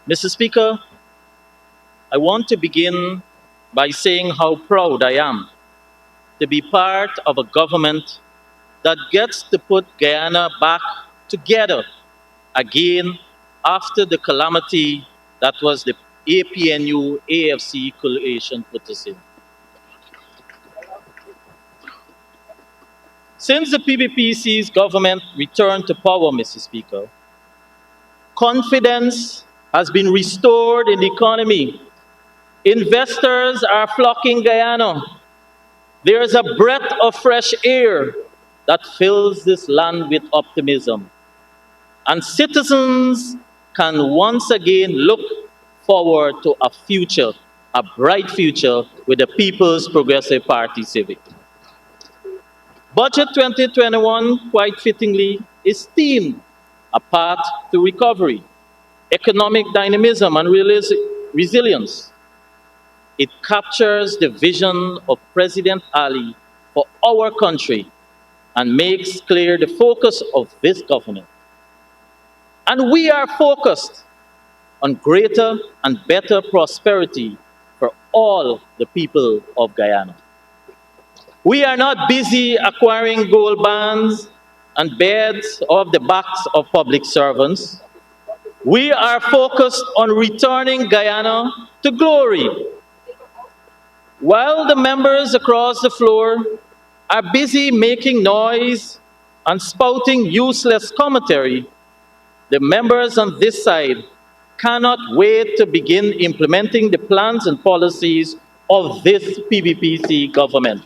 Mr. Speaker, I want to begin by saying how proud I am to be part of a government that gets to put Guyana back together again after the calamity that was the APNU AFC coalition put us in. Since the PBPC's government returned to power, Mr. Speaker, confidence has been restored in the economy. Investors are flocking Guyana. There is a breath of fresh air that fills this land with optimism. And citizens can once again look forward to a future, a bright future with the People's Progressive Party Civic. Budget 2021, quite fittingly, is themed a path to recovery, economic dynamism, and resilience. It captures the vision of President Ali for our country and makes clear the focus of this government. And we are focused on greater and better prosperity for all the people of Guyana. We are not busy acquiring gold bands and beds off the backs of public servants. We are focused on returning Guyana to glory. While the members across the floor are busy making noise and spouting useless commentary, the members on this side cannot wait to begin implementing the plans and policies of this PBPC government.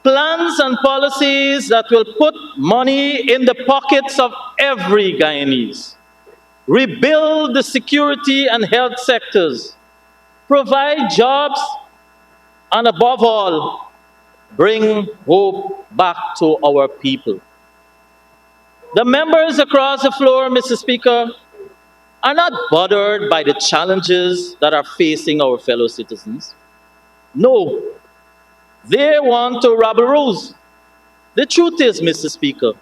Plans and policies that will put money in the pockets of every Guyanese, rebuild the security and health sectors, provide jobs, and above all, bring hope back to our people. The members across the floor, Mr. Speaker, are not bothered by the challenges that are facing our fellow citizens. No, they want to rabble-rouse. The truth is, Mr. Speaker,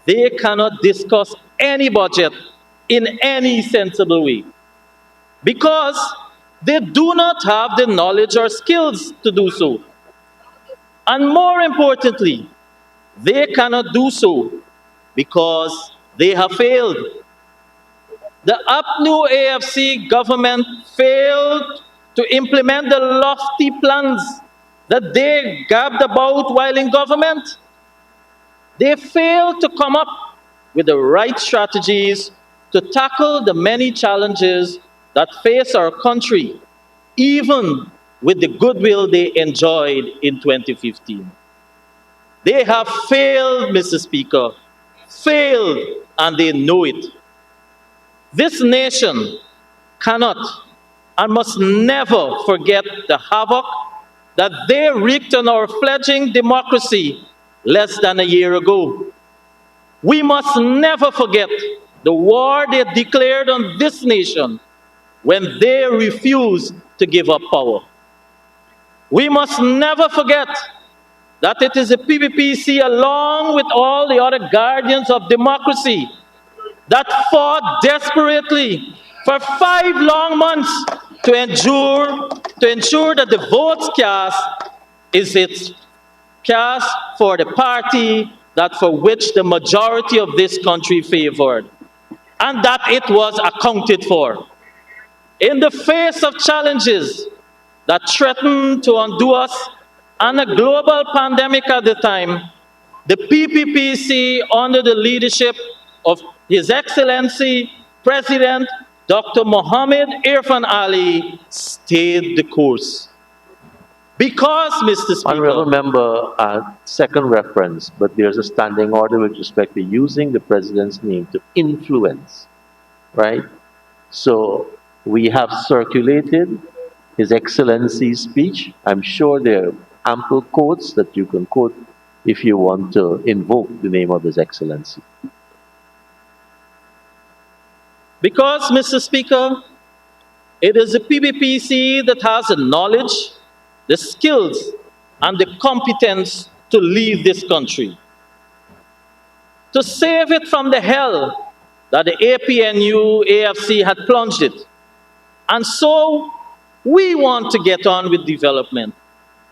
they cannot discuss any budget in any sensible way because they do not have the knowledge or skills to do so. And more importantly, they cannot do so because they have failed. The APNU AFC government failed to implement the lofty plans that they gabbed about while in government. They failed to come up with the right strategies to tackle the many challenges that face our country, even with the goodwill they enjoyed in 2015. They have failed, Mr. Speaker, failed, and they know it. This nation cannot and must never forget the havoc that they wreaked on our fledgling democracy less than a year ago. We must never forget the war they declared on this nation when they refused to give up power. We must never forget that it is the PBPC, along with all the other guardians of democracy, that fought desperately for 5 long months to ensure that the votes cast is its cast for the party that for which the majority of this country favored, and that it was accounted for. In the face of challenges that threatened to undo us and a global pandemic at the time, the PPPC, under the leadership of His Excellency President Dr. Mohammed Irfan Ali, stayed the course. Because, Mr. Speaker... Honourable Member, second reference, but there's a standing order with respect to using the President's name to influence, right? So we have circulated His Excellency's speech. I'm sure there are ample quotes that you can quote if you want to invoke the name of His Excellency. Because, Mr. Speaker, it is the PBPC that has the knowledge, the skills, and the competence to lead this country, to save it from the hell that the APNU AFC had plunged it. And so we want to get on with development.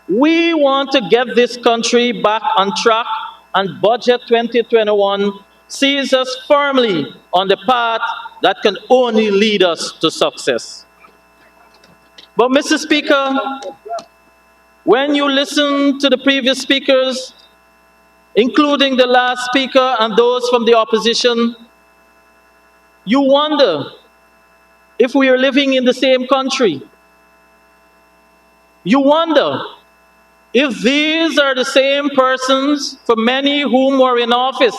We want to get this country back on track, and Budget 2021 sees us firmly on the path that can only lead us to success. But Mr. Speaker, when you listen to the previous speakers, including the last speaker and those from the opposition, you wonder if we are living in the same country. You wonder if these are the same persons for many whom were in office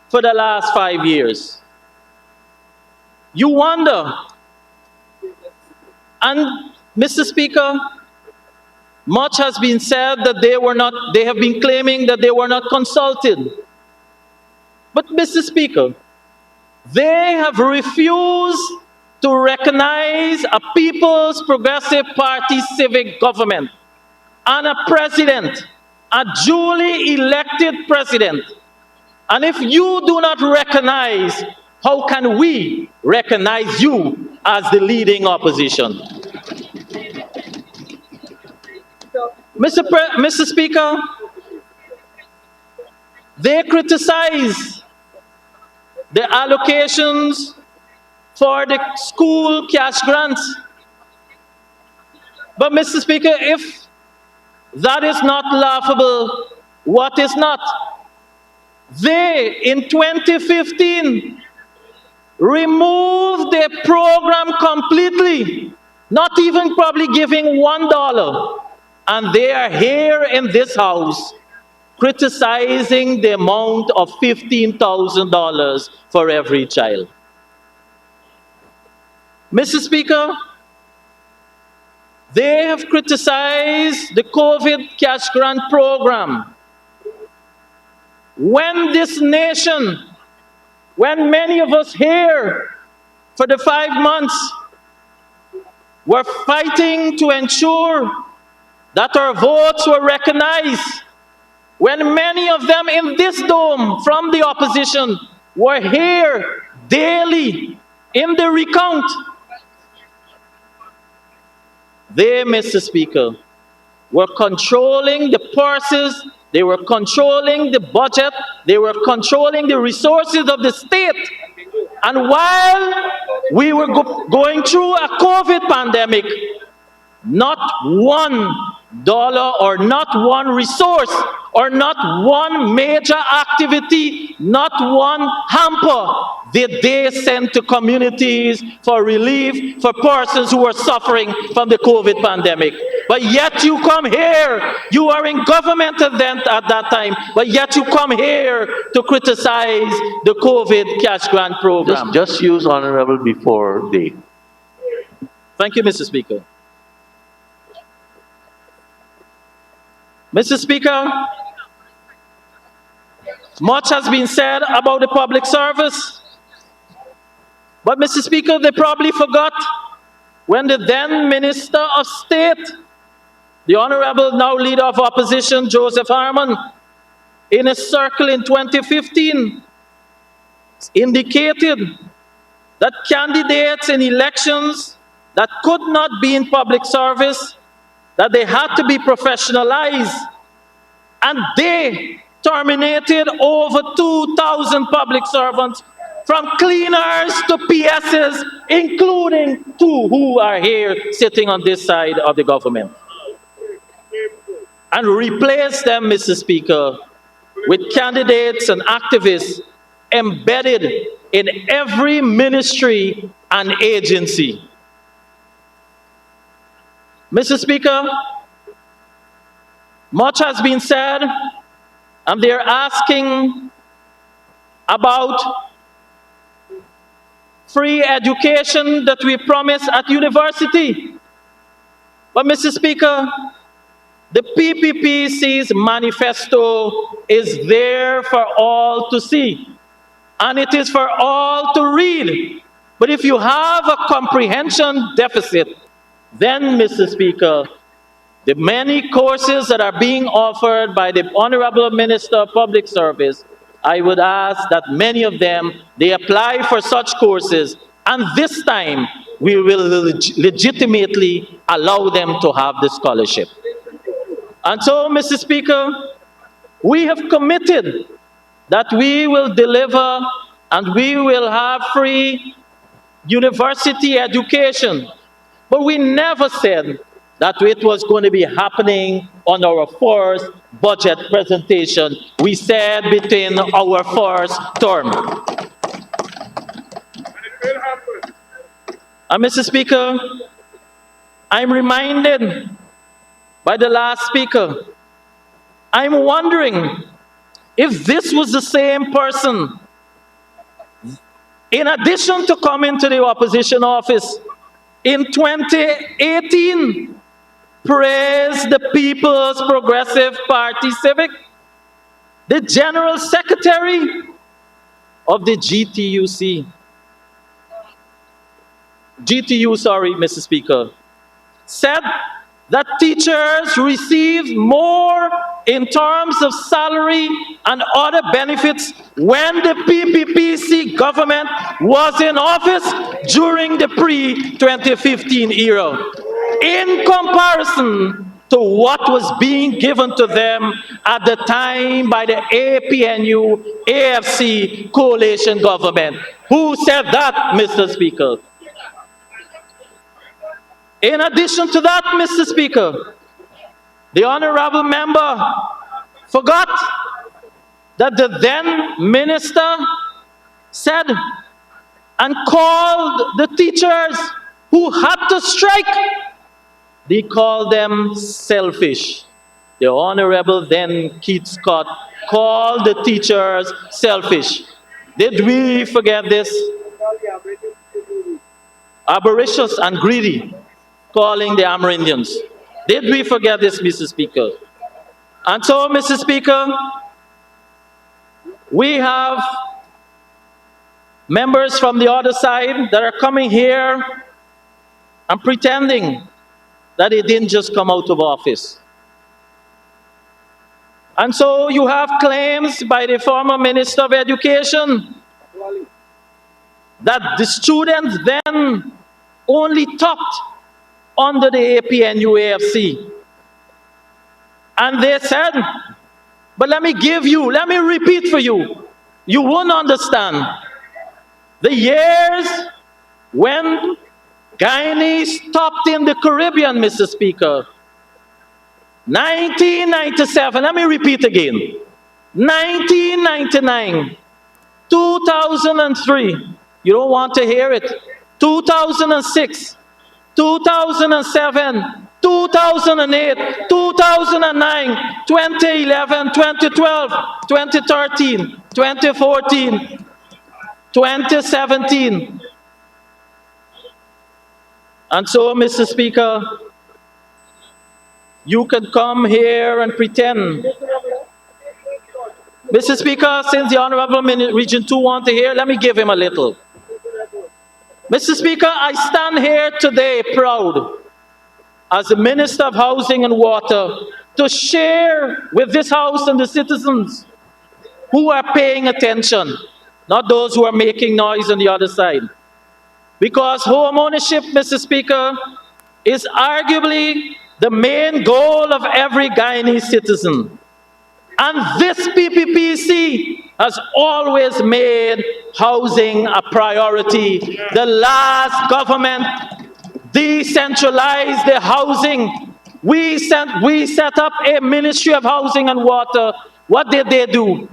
for the last 5 years. You wonder. And Mr. Speaker, much has been said that they have been claiming that they were not consulted. But Mr. Speaker, they have refused to recognize a People's Progressive Party civic government and a president, a duly elected president. And if you do not recognize, how can we recognize you as the leading opposition? Mr. Speaker, they criticize the allocations for the school cash grants. But Mr. Speaker, if that is not laughable, what is not? They, in 2015, removed the program completely, not even probably giving $1. And they are here in this house criticizing the amount of $15,000 for every child. Mr. Speaker, they have criticized the COVID cash grant program. When this nation, when many of us here for the 5 months were fighting to ensure that our votes were recognized, when many of them in this dome from the opposition were here daily in the recount, they, Mr. Speaker, were controlling the purses, they were controlling the budget, they were controlling the resources of the state. And while we were going through a COVID pandemic, not $1 or not one resource or not one major activity, not one hamper did they send to communities for relief for persons who were suffering from the COVID pandemic. But yet you come here, you are in government at that time, but yet you come here to criticize the COVID cash grant program. Just use honorable before they. Thank you, Mr. Speaker. Mr. Speaker, much has been said about the public service. But Mr. Speaker, they probably forgot when the then Minister of State, the Honorable now Leader of Opposition, Joseph Harmon, in a circle in 2015, indicated that candidates in elections that could not be in public service, that they had to be professionalized, and they terminated over 2,000 public servants, from cleaners to PSs, including 2 who are here sitting on this side of the government, and replaced them, Mr. Speaker, with candidates and activists embedded in every ministry and agency. Mr. Speaker, much has been said, and they're asking about free education that we promise at university. But Mr. Speaker, the PPPC's manifesto is there for all to see, and it is for all to read. But if you have a comprehension deficit, then, Mr. Speaker, the many courses that are being offered by the Honorable Minister of Public Service I would ask that many of them, they apply for such courses, and this time we will legitimately allow them to have the scholarship. And so, Mr. Speaker, we have committed that we will deliver and we will have free university education. But we never said that it was going to be happening on our first budget presentation. We said between our first term. And Mr. Speaker, I'm reminded by the last speaker, I'm wondering if this was the same person, in addition to coming to the opposition office in 2018, praised the People's Progressive Party Civic, the General Secretary of the GTU, Mr. Speaker, said that teachers received more in terms of salary and other benefits when the PPPC government was in office during the pre-2015 era, in comparison to what was being given to them at the time by the APNU-AFC coalition government. Who said that, Mr. Speaker? In addition to that, Mr. Speaker, the honorable member forgot that the then minister said and called the teachers who had to strike, they called them selfish. The honorable then Keith Scott called the teachers selfish. Did we forget this? Avaricious and greedy, calling the Amerindians. Did we forget this, Mr. Speaker? And so, Mr. Speaker, we have members from the other side that are coming here and pretending that they didn't just come out of office. And so you have claims by the former Minister of Education that the students then only talked under the APNU-AFC. And they said, but let me repeat for you, you won't understand. The years when Guyanese stopped in the Caribbean, Mr. Speaker, 1997, let me repeat again, 1999, 2003, you don't want to hear it, 2006, 2007, 2008, 2009, 2011, 2012, 2013, 2014, 2017. And so, Mr. Speaker, you can come here and pretend. Mr. Speaker, since the Honorable Region 2 want to hear, let me give him a little. Mr. Speaker, I stand here today proud as the Minister of Housing and Water to share with this House and the citizens who are paying attention, not those who are making noise on the other side. Because home ownership, Mr. Speaker, is arguably the main goal of every Guyanese citizen. And this PPPC has always made housing a priority. The last government decentralized the housing. We set up a Ministry of Housing and Water. What did they do?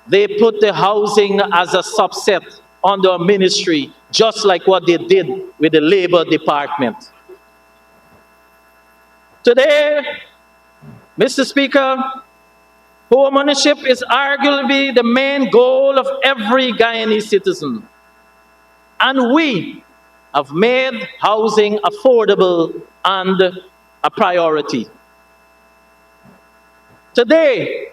They put the housing as a subset under a ministry, just like what they did with the Labor Department. Today, Mr. Speaker, home ownership is arguably the main goal of every Guyanese citizen. And we have made housing affordable and a priority. Today,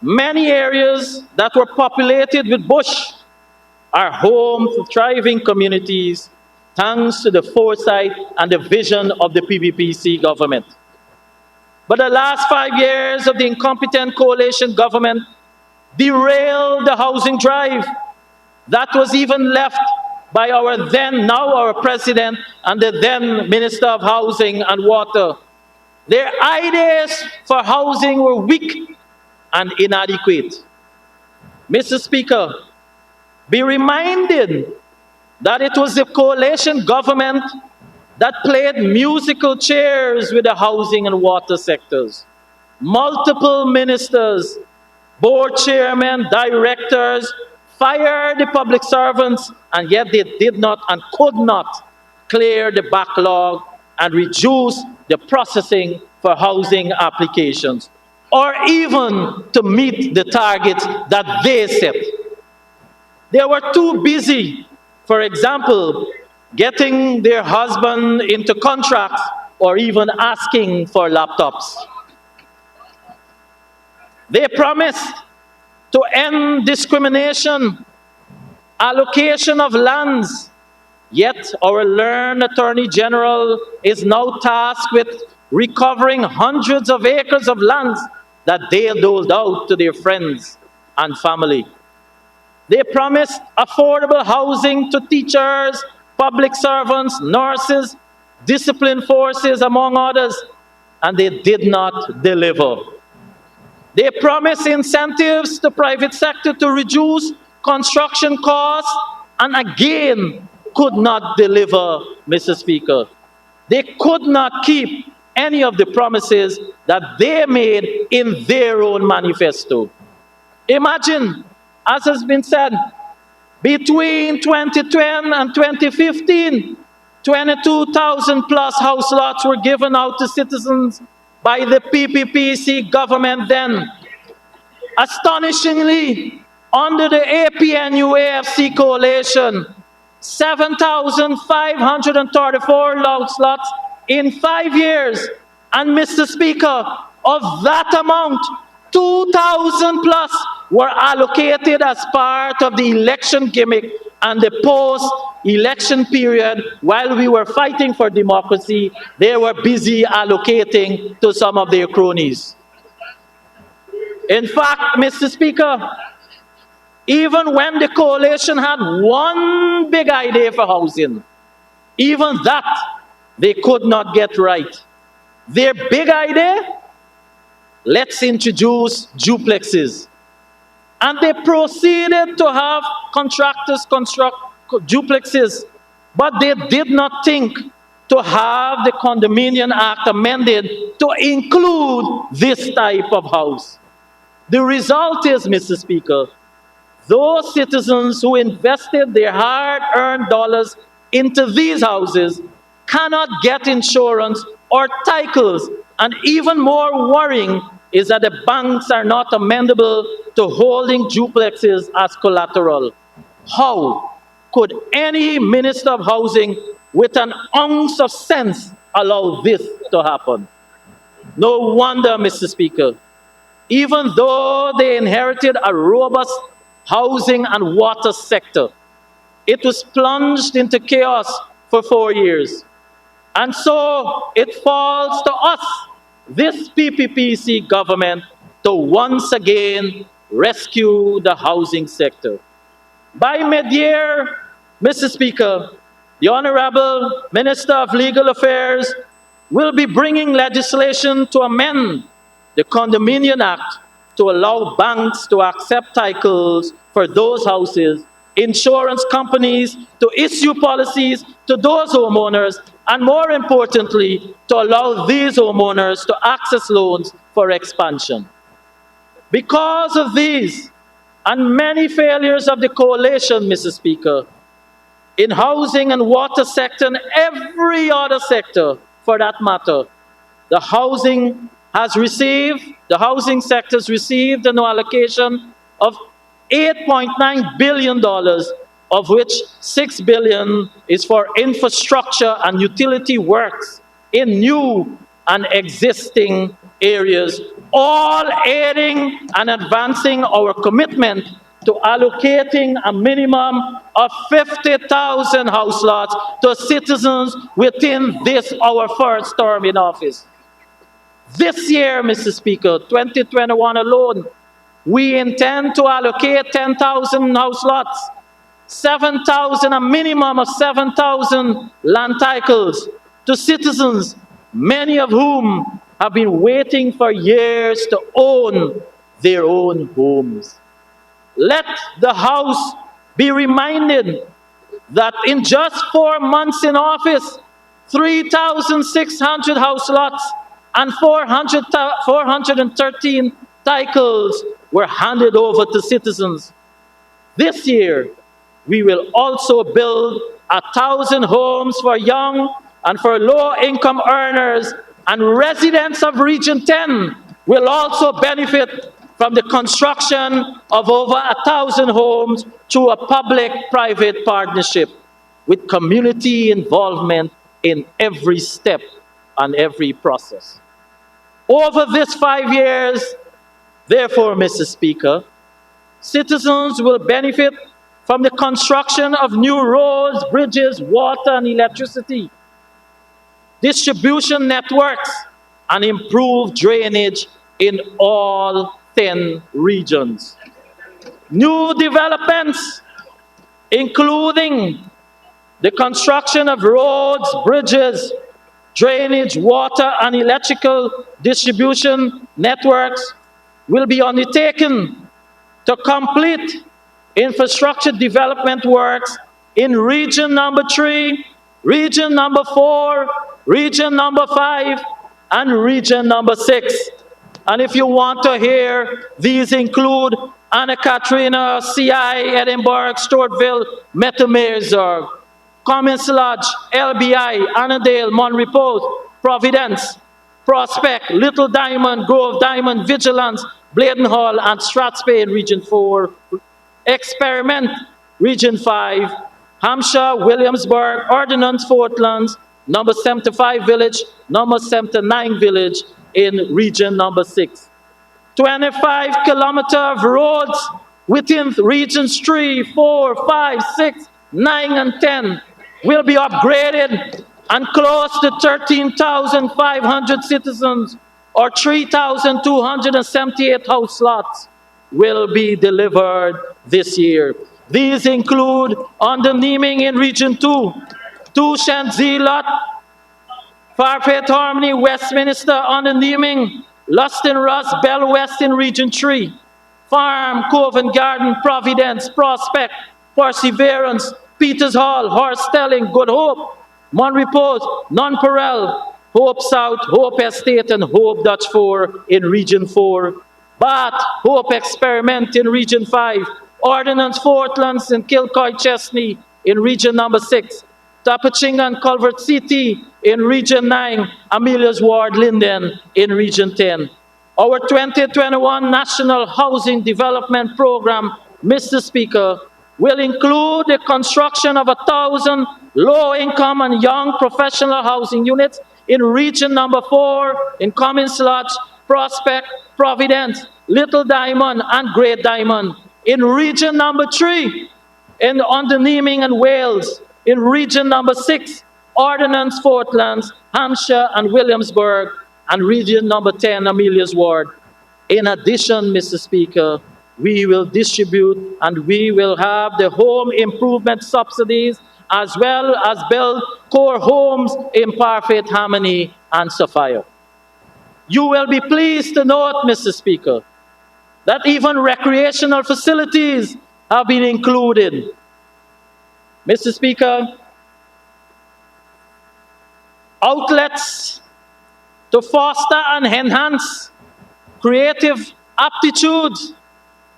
many areas that were populated with bush are home to thriving communities thanks to the foresight and the vision of the PPPC government. But the last 5 years of the incompetent coalition government derailed the housing drive that was even left by now our president and the then Minister of Housing and Water. Their ideas for housing were weak and inadequate. Mr. Speaker, be reminded that it was the coalition government that played musical chairs with the housing and water sectors. Multiple ministers, board chairmen, directors fired the public servants, and yet they did not and could not clear the backlog and reduce the processing for housing applications, or even to meet the targets that they set. They were too busy, for example, getting their husband into contracts or even asking for laptops. They promised to end discrimination, allocation of lands, yet our learned Attorney General is now tasked with recovering hundreds of acres of lands that they doled out to their friends and family. They promised affordable housing to teachers, public servants, nurses, discipline forces, among others, and they did not deliver. They promised incentives to private sector to reduce construction costs, and again could not deliver, Mr. Speaker. They could not keep any of the promises that they made in their own manifesto. Imagine, as has been said, between 2010 and 2015, 22,000 plus house lots were given out to citizens by the PPPC government then. Astonishingly, under the APNU-AFC coalition, 7,534 house lots in 5 years. And Mr. Speaker, of that amount, 2,000 plus were allocated as part of the election gimmick and the post-election period. While we were fighting for democracy, they were busy allocating to some of their cronies. In fact, Mr. Speaker, even when the coalition had one big idea for housing, even that they could not get right. Their big idea? Let's introduce duplexes. And they proceeded to have contractors construct duplexes, but they did not think to have the Condominium Act amended to include this type of house. The result is, Mr. Speaker, those citizens who invested their hard-earned dollars into these houses cannot get insurance or titles, and even more worrying is that the banks are not amendable to holding duplexes as collateral. How could any Minister of Housing with an ounce of sense allow this to happen? No wonder, Mr. Speaker, even though they inherited a robust housing and water sector, it was plunged into chaos for 4 years. And so it falls to us, this PPPC government, to once again rescue the housing sector. By mid-year, Mr. Speaker, the Honorable Minister of Legal Affairs will be bringing legislation to amend the Condominium Act to allow banks to accept titles for those houses, insurance companies to issue policies to those homeowners, and more importantly, to allow these homeowners to access loans for expansion. Because of these and many failures of the coalition, Mr. Speaker, in housing and water sector and every other sector for that matter, the housing sector has received an allocation of $8.9 billion, of which $6 billion is for infrastructure and utility works in new and existing areas, all aiding and advancing our commitment to allocating a minimum of 50,000 house lots to citizens within this, our first term in office. This year, Mr. Speaker, 2021 alone, We intend to allocate 10,000 house lots, 7,000, a minimum of 7,000 land titles to citizens, many of whom have been waiting for years to own their own homes. Let the House be reminded that in just 4 months in office, 3,600 house lots and 413 titles were handed over to citizens. This year, we will also build 1,000 homes for young and for low-income earners, and residents of Region 10 will also benefit from the construction of over 1,000 homes through a public-private partnership with community involvement in every step and every process. Over this 5 years, therefore, Mr. Speaker, citizens will benefit from the construction of new roads, bridges, water, and electricity, distribution networks, and improved drainage in all 10 regions. New developments, including the construction of roads, bridges, drainage, water, and electrical distribution networks, will be undertaken to complete infrastructure development works in Region number 3, Region number 4, Region number 5, and Region number 6. And if you want to hear, these include Anna Katrina, CI, Edinburgh, Stewartville, Metamerzorg, Commons Lodge, LBI, Annandale, Monrepose, Providence, Prospect, Little Diamond, Grove Diamond, Vigilance, Bladenhall, and Strathspey in Region 4. Experiment, Region 5, Hampshire, Williamsburg, Ordnance, Fortlands, number 75 Village, number 79 Village in Region number 6. 25 kilometers of roads within Regions 3, 4, 5, 6, 9, and 10 will be upgraded, and close to 13,500 citizens or 3,278 house lots will be delivered this year. These include Onderneming in Region 2, Touche lot, Farfaith Harmony, Westminster, Onderneming, Luston Russ, Bell West in Region 3, Farm, Covent Garden, Providence, Prospect, Perseverance, Peters Hall, Horse Stelling, Good Hope, Monrepose, Nonpareil, Hope South, Hope Estate, and Hope Dutch 4 in Region 4, Bath, Hope Experiment in Region 5, Ordnance, Fortlands, and Kilcoy Chesney in Region number 6, Tapaching and Culvert City in Region 9, Amelia's Ward, Linden in Region 10. Our 2021 National Housing Development Program, Mr. Speaker, will include the construction of 1,000 low-income and young professional housing units in Region number 4, in Commons Lodge, Prospect, Providence, Little Diamond, and Great Diamond. In Region number 3, in Onderneming and Wales. In Region number 6, Ordnance, Fortlands, Hampshire, and Williamsburg. And Region number 10, Amelia's Ward. In addition, Mr. Speaker, we will distribute and we will have the home improvement subsidies, as well as build core homes in Parfaith, Harmony, and Sophia. You will be pleased to note, Mr. Speaker, that even recreational facilities have been included. Mr. Speaker, outlets to foster and enhance creative aptitudes.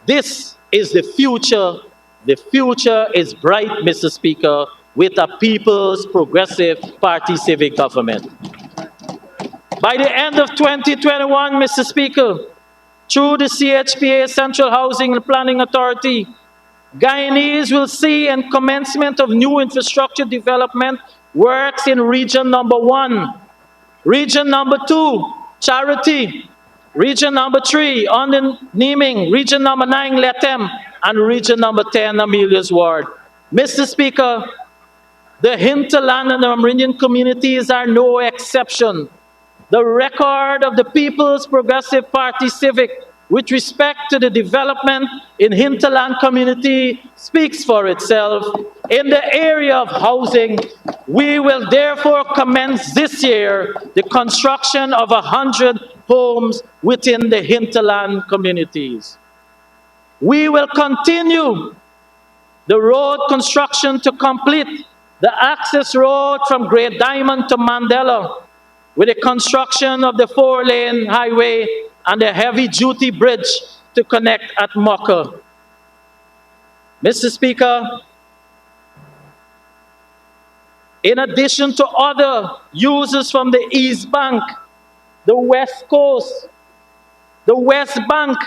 This is the future. The future is bright, Mr. Speaker, with a People's Progressive Party civic government. By the end of 2021, Mr. Speaker, through the CHPA Central Housing and Planning Authority, Guyanese will see a commencement of new infrastructure development works in Region number 1, Region number 2, Charity, Region number 3, Onderneming, Region number 9, Lethem, and Region number 10, Amelia's Ward. Mr. Speaker, the hinterland and the Amerindian communities are no exception. The record of the People's Progressive Party civic with respect to the development in hinterland community speaks for itself. In the area of housing, we will therefore commence this year the construction of 100 homes within the hinterland communities. We will continue the road construction to complete the access road from Great Diamond to Mandela, with the construction of the 4-lane highway and the heavy-duty bridge to connect at Mocha. Mr. Speaker, in addition to other users from the East Bank, the West Coast, the West Bank,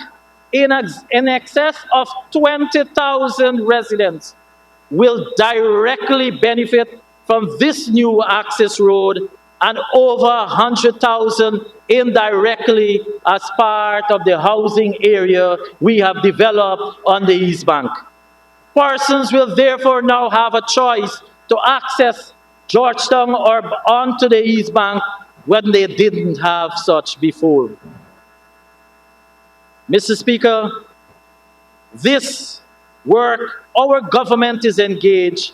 in excess of 20,000 residents will directly benefit from this new access road, and over 100,000 indirectly as part of the housing area we have developed on the East Bank. Persons will therefore now have a choice to access Georgetown or onto the East Bank when they didn't have such before. Mr. Speaker, this work our government is engaged.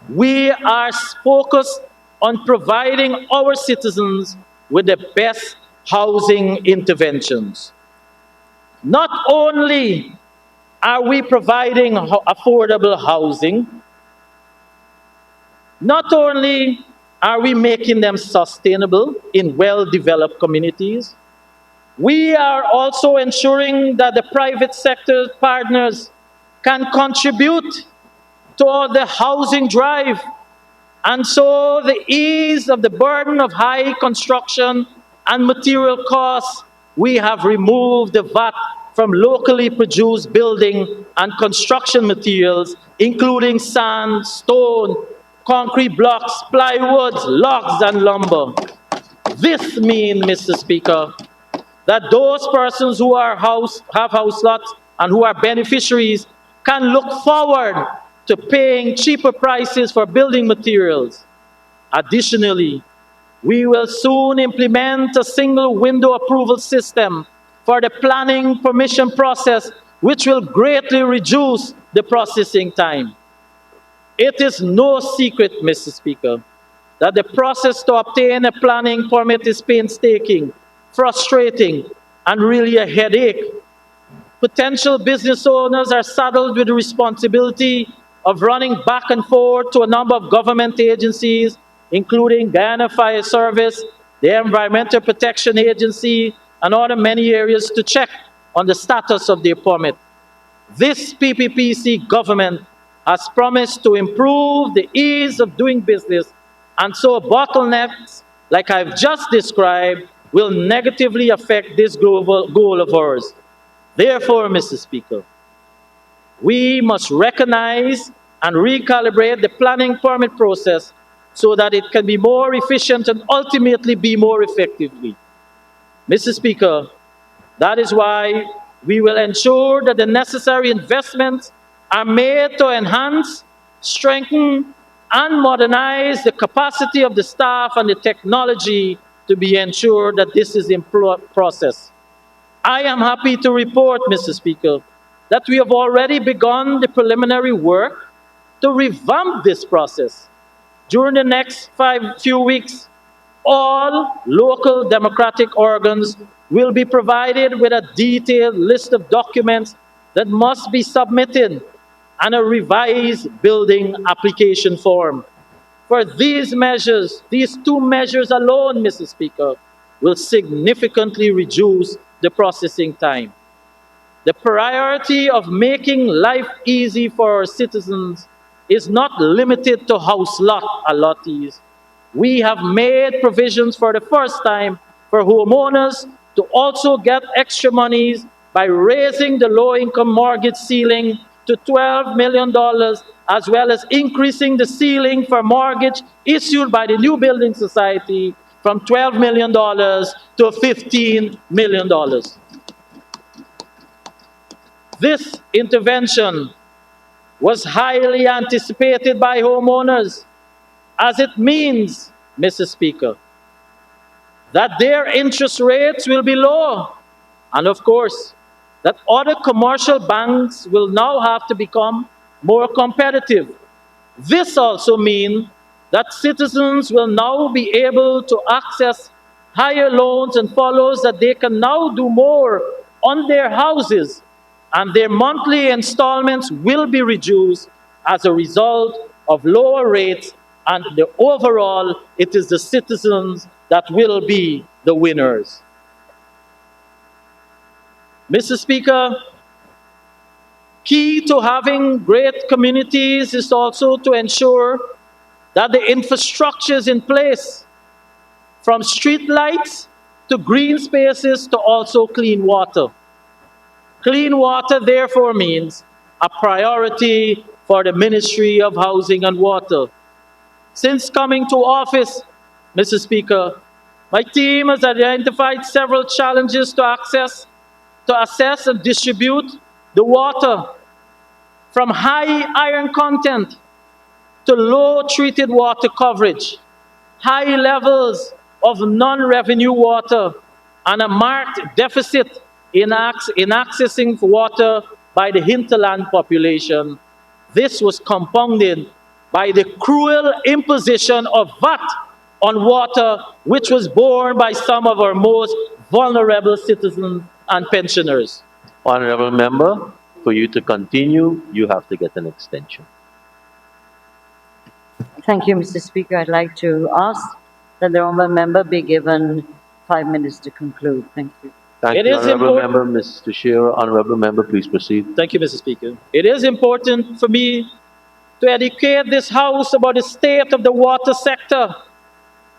We are focused on providing our citizens with the best housing interventions. Not only are we providing affordable housing, not only are we making them sustainable in well-developed communities, we are also ensuring that the private sector partners can contribute toward the housing drive, and so the ease of the burden of high construction and material costs. We have removed the VAT from locally produced building and construction materials, including sand, stone, concrete blocks, plywood, logs, and lumber. This means, Mr. Speaker, that those persons who have house lots and who are beneficiaries can look forward to paying cheaper prices for building materials. Additionally, we will soon implement a single window approval system for the planning permission process, which will greatly reduce the processing time. It is no secret, Mr. Speaker, that the process to obtain a planning permit is painstaking, frustrating, and really a headache. Potential business owners are saddled with the responsibility of running back and forth to a number of government agencies, including Guyana Fire Service, the Environmental Protection Agency, and other many areas to check on the status of their permit. This PPPC government has promised to improve the ease of doing business, and so bottlenecks, like I've just described, will negatively affect this global goal of ours. Therefore, Mr. Speaker, we must recognize and recalibrate the planning permit process so that it can be more efficient and ultimately be more effectively. Mr. Speaker, that is why we will ensure that the necessary investments are made to enhance, strengthen, and modernize the capacity of the staff and the technology to be ensured that this is in process. I am happy to report, Mr. Speaker, that we have already begun the preliminary work to revamp this process. During the next few weeks, all local democratic organs will be provided with a detailed list of documents that must be submitted and a revised building application form. For these measures, these two measures alone, Mr. Speaker, will significantly reduce the processing time. The priority of making life easy for our citizens is not limited to house lot allottees. We have made provisions for the first time for homeowners to also get extra monies by raising the low-income mortgage ceiling to $12 million, as well as increasing the ceiling for mortgage issued by the New Building Society from $12 million to $15 million. This intervention was highly anticipated by homeowners, as it means, Mr. Speaker, that their interest rates will be low. And of course, that other commercial banks will now have to become more competitive. This also means that citizens will now be able to access higher loans and follows that they can now do more on their houses, and their monthly installments will be reduced as a result of lower rates, and the overall, it is the citizens that will be the winners. Mr. Speaker, key to having great communities is also to ensure that the infrastructure is in place, from street lights to green spaces to also clean water. Clean water, therefore, means a priority for the Ministry of Housing and Water. Since coming to office, Mr. Speaker, my team has identified several challenges to assess and distribute the water, from high iron content to low treated water coverage, high levels of non-revenue water, and a marked deficit in accessing water by the hinterland population. This was compounded by the cruel imposition of VAT on water, which was borne by some of our most vulnerable citizens and pensioners. Honorable member, for you to continue, you have to get an extension. Thank you, Mr. Speaker. I'd like to ask that the honourable member be given 5 minutes to conclude. Thank you. Thank It you, is Honorable important- Member. Mr. Shearer, Honorable Member, please proceed. Thank you, Mr. Speaker. It is important for me to educate this House about the state of the water sector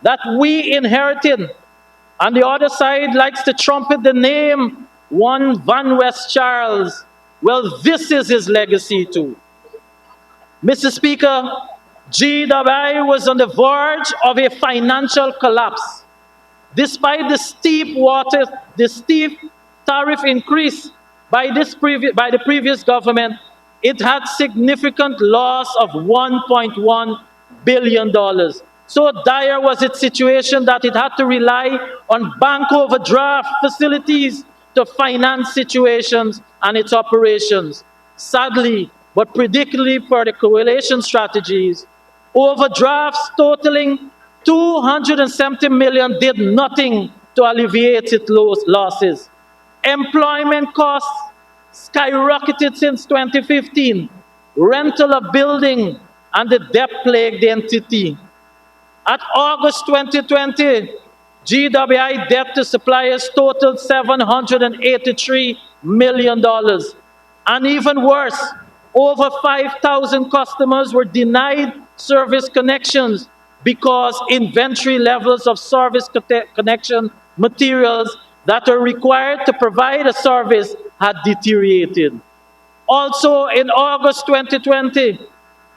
that we inherited. And the other side likes to trumpet the name one Van West Charles. Well, this is his legacy too. Mr. Speaker, GWI was on the verge of a financial collapse. Despite the steep tariff increase by the previous government, it had significant loss of $1.1 billion. So dire was its situation that it had to rely on bank overdraft facilities to finance situations and its operations. Sadly, but predictably for the coalition strategies, overdrafts totaling $270 million did nothing to alleviate its losses. Employment costs skyrocketed since 2015. Rental of building and the debt plagued the entity. At August 2020, GWI debt to suppliers totaled $783 million. And even worse, over 5,000 customers were denied service connections because inventory levels of service connection materials that are required to provide a service had deteriorated. Also, in August 2020,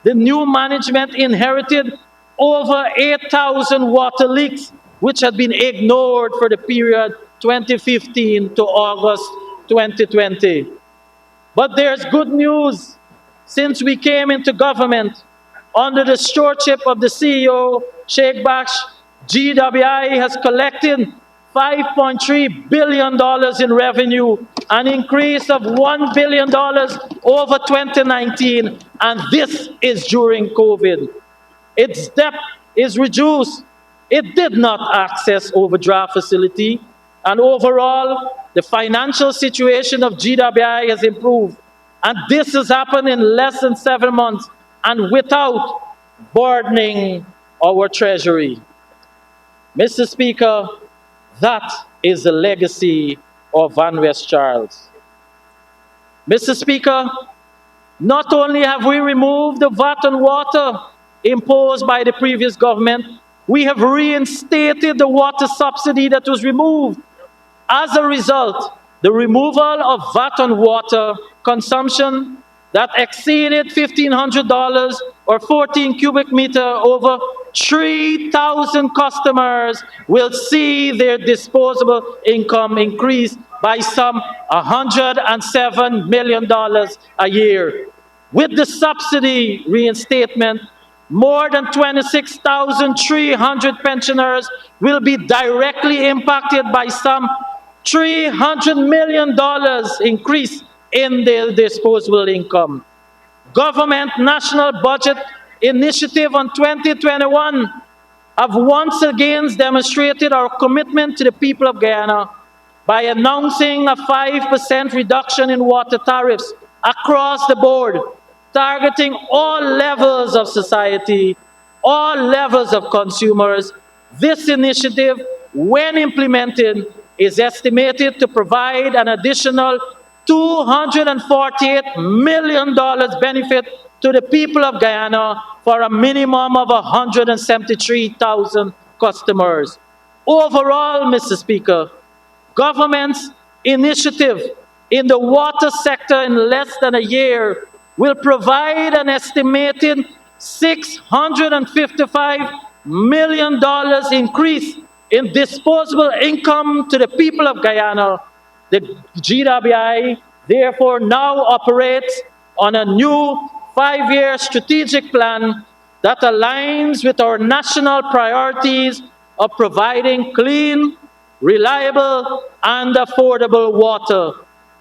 the new management inherited over 8,000 water leaks, which had been ignored for the period 2015 to August 2020. But there's good news. Since we came into government, under the stewardship of the CEO, Sheikh Baksh, GWI has collected $5.3 billion in revenue, an increase of $1 billion over 2019, and this is during COVID. Its debt is reduced. It did not access overdraft facility, and overall, the financial situation of GWI has improved. And this has happened in less than 7 months and without burdening our treasury. Mr. Speaker, that is the legacy of Van West Charles. Mr. Speaker, not only have we removed the VAT on water imposed by the previous government, we have reinstated the water subsidy that was removed. As a result, the removal of VAT on water consumption that exceeded $1,500 or 14 cubic meter, over 3,000 customers will see their disposable income increase by some $107 million a year. With the subsidy reinstatement, more than 26,300 pensioners will be directly impacted by some $300 million increase in their disposable income. Government National Budget Initiative on 2021 have once again demonstrated our commitment to the people of Guyana by announcing a 5% reduction in water tariffs across the board, targeting all levels of society, all levels of consumers. This initiative, when implemented, is estimated to provide an additional $248 million benefit to the people of Guyana for a minimum of 173,000 customers. Overall, Mr. Speaker, government's initiative in the water sector in less than a year will provide an estimated $655 million increase in disposable income to the people of Guyana. The GWI therefore now operates on a new 5-year strategic plan that aligns with our national priorities of providing clean, reliable, and affordable water.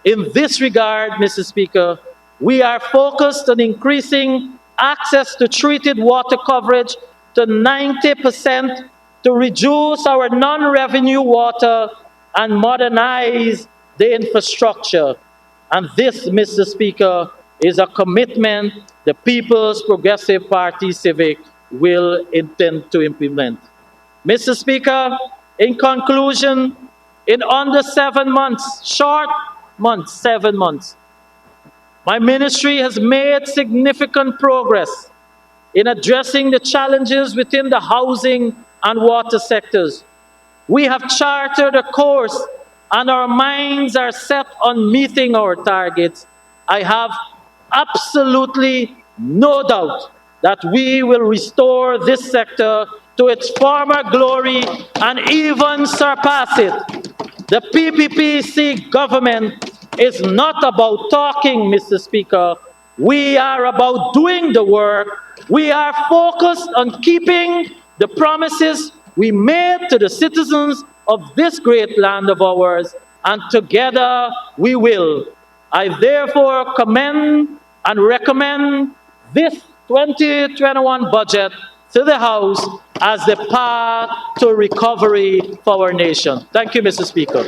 In this regard, Mr. Speaker, we are focused on increasing access to treated water coverage to 90% to reduce our non-revenue water and modernize the infrastructure. And this, Mr. Speaker, is a commitment the People's Progressive Party Civic will intend to implement. Mr. Speaker, in conclusion, in under 7 months, short months, 7 months, my ministry has made significant progress in addressing the challenges within the housing and water sectors. We have charted a course and our minds are set on meeting our targets. I have absolutely no doubt that we will restore this sector to its former glory and even surpass it. The PPPC government is not about talking, Mr. Speaker. We are about doing the work. We are focused on keeping the promises we made to the citizens of this great land of ours, and together we will. I therefore commend and recommend this 2021 budget to the House as the path to recovery for our nation. Thank you, Mr. Speaker.